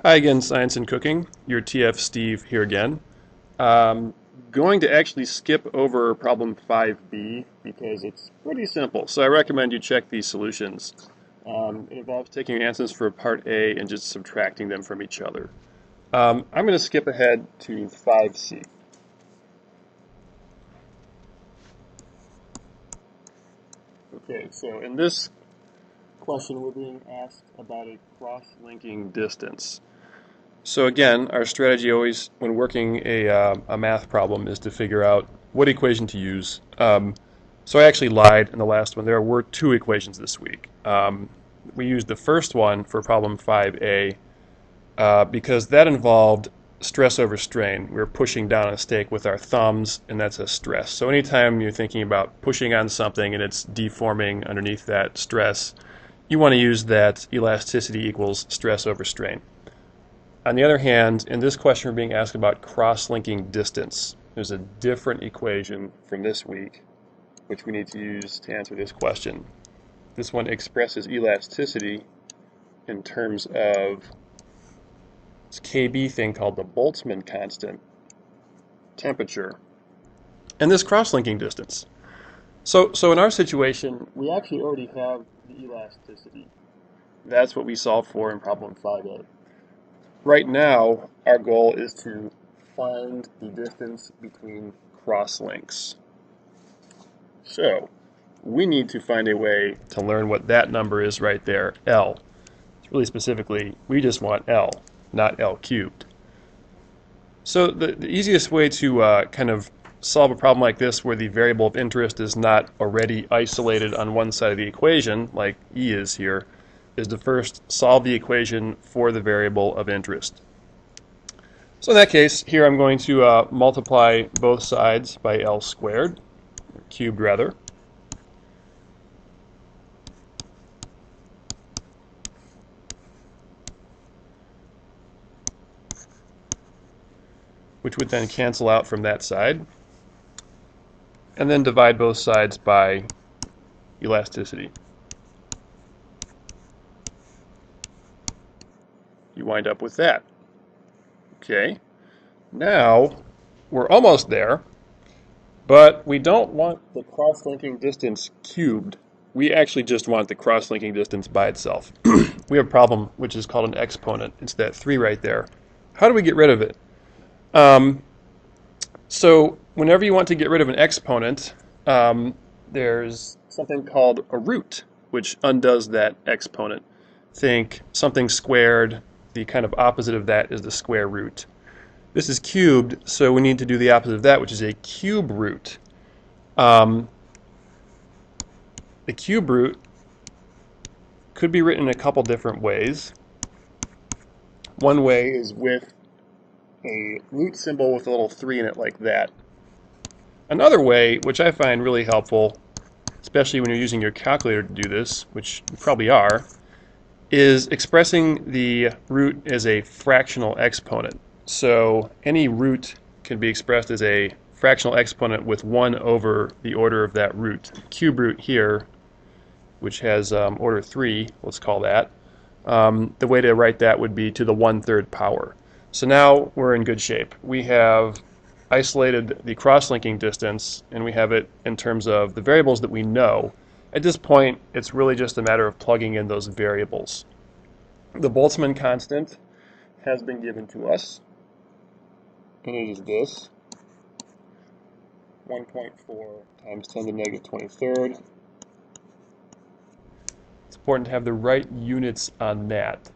Hi again, Science and Cooking. Your TF Steve here again. Going to actually skip over problem 5b because it's pretty simple. So I recommend you check these solutions. It involves taking your answers for part A and just subtracting them from each other. I'm going to skip ahead to 5c. Okay, so in this question we're being asked about a cross-linking distance. So again, our strategy always, when working a math problem, is to figure out what equation to use. So I actually lied in the last one. There were two equations this week. We used the first one for problem 5a because that involved stress over strain. We were pushing down a steak with our thumbs, and that's a stress. So anytime you're thinking about pushing on something and it's deforming underneath that stress, you want to use that elasticity equals stress over strain. On the other hand, in this question we're being asked about cross-linking distance. There's a different equation from this week which we need to use to answer this question. This one expresses elasticity in terms of this KB thing called the Boltzmann constant, temperature, and this cross-linking distance. So in our situation, we actually already have the elasticity. That's what we solved for in problem 5a. Right now, our goal is to find the distance between cross-links. So, we need to find a way to learn what that number is right there, L. Really specifically, we just want L, not L cubed. So the easiest way to kind of solve a problem like this where the variable of interest is not already isolated on one side of the equation, like E is here, is to first solve the equation for the variable of interest. So in that case, here I'm going to multiply both sides by L squared, or cubed rather. Which would then cancel out from that side. And then divide both sides by elasticity. You wind up with that. Okay, now we're almost there, but we don't want the cross-linking distance cubed. We actually just want the cross-linking distance by itself. We have a problem which is called an exponent. It's that 3 right there. How do we get rid of it? So whenever you want to get rid of an exponent, there's something called a root, which undoes that exponent. Think something squared. The kind of opposite of that is the square root. This is cubed, so we need to do the opposite of that, which is a cube root. The cube root could be written in a couple different ways. One way is with a root symbol with a little 3 in it like that. Another way, which I find really helpful, especially when you're using your calculator to do this, which you probably are, is expressing the root as a fractional exponent. So any root can be expressed as a fractional exponent with 1 over the order of that root. Cube root here, which has order 3, let's call that, the way to write that would be to the 1/3 power. So now we're in good shape. We have isolated the cross-linking distance, and we have it in terms of the variables that we know. At this point, it's really just a matter of plugging in those variables. The Boltzmann constant has been given to us, and it is this, 1.4 times 10 to the negative 23rd. It's important to have the right units on that.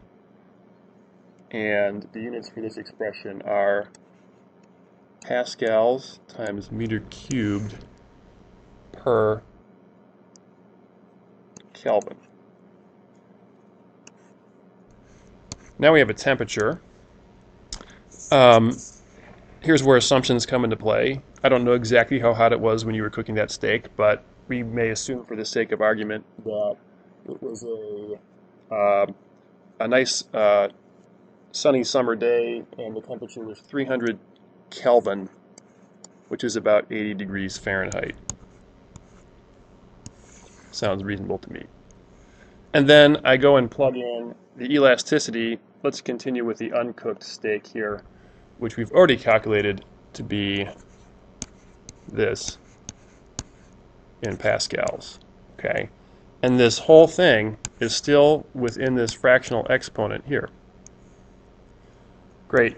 And the units for this expression are pascals times meter cubed per Kelvin. Now we have a temperature. Here's where assumptions come into play. I don't know exactly how hot it was when you were cooking that steak, but we may assume for the sake of argument that it was a nice sunny summer day and the temperature was 300 Kelvin, which is about 80 degrees Fahrenheit. Sounds reasonable to me. And then I go and plug in the elasticity let's continue with the uncooked steak here, which we've already calculated to be this in pascals. Okay, and this whole thing is still within this fractional exponent here. Great.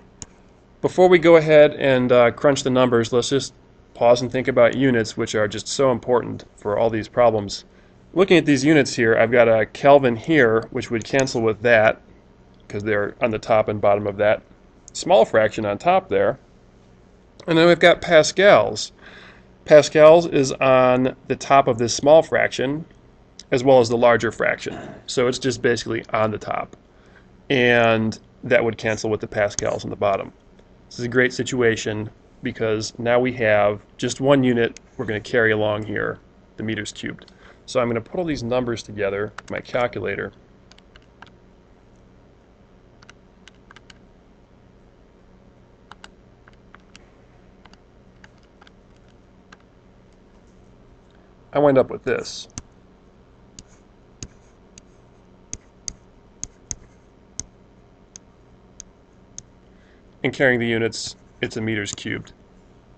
Before we go ahead and crunch the numbers, let's just pause and think about units, which are just so important for all these problems. Looking at these units here, I've got a Kelvin here, which would cancel with that, because they're on the top and bottom of that small fraction on top there. And then we've got pascals. Pascals is on the top of this small fraction, as well as the larger fraction. So it's just basically on the top. And that would cancel with the pascals on the bottom. This is a great situation because now we have just one unit we're going to carry along here, the meters cubed. So I'm going to put all these numbers together with my calculator. I wind up with this. And carrying the units, it's a meters cubed.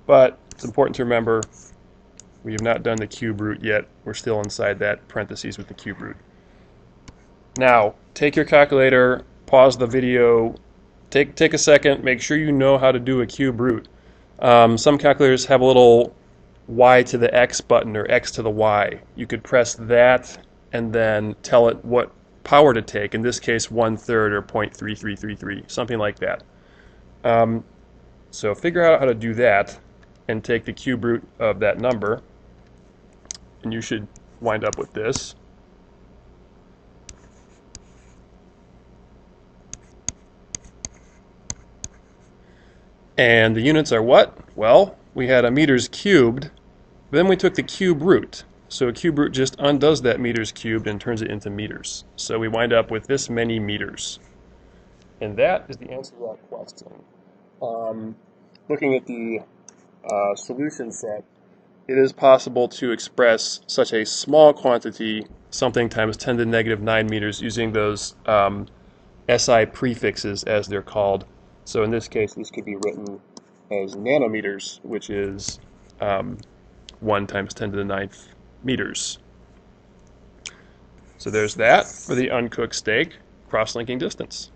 But it's important to remember we have not done the cube root yet. We're still inside that parentheses with the cube root. Now, take your calculator, pause the video, take a second, make sure you know how to do a cube root. Some calculators have a little y to the x button or x to the y. You could press that and then tell it what power to take, in this case 1/3 or 0.3333, something like that. So figure out how to do that and take the cube root of that number, and you should wind up with this. And the units are what? Well, we had a meters cubed, then we took the cube root. So a cube root just undoes that meters cubed and turns it into meters. So we wind up with this many meters. And that is the answer to that question. Looking at the solution set, it is possible to express such a small quantity, something times 10 to the negative 9 meters, using those SI prefixes, as they're called. So in this case, this could be written as nanometers, which is 1 times 10 to the 9th meters. So there's that for the uncooked steak cross-linking distance.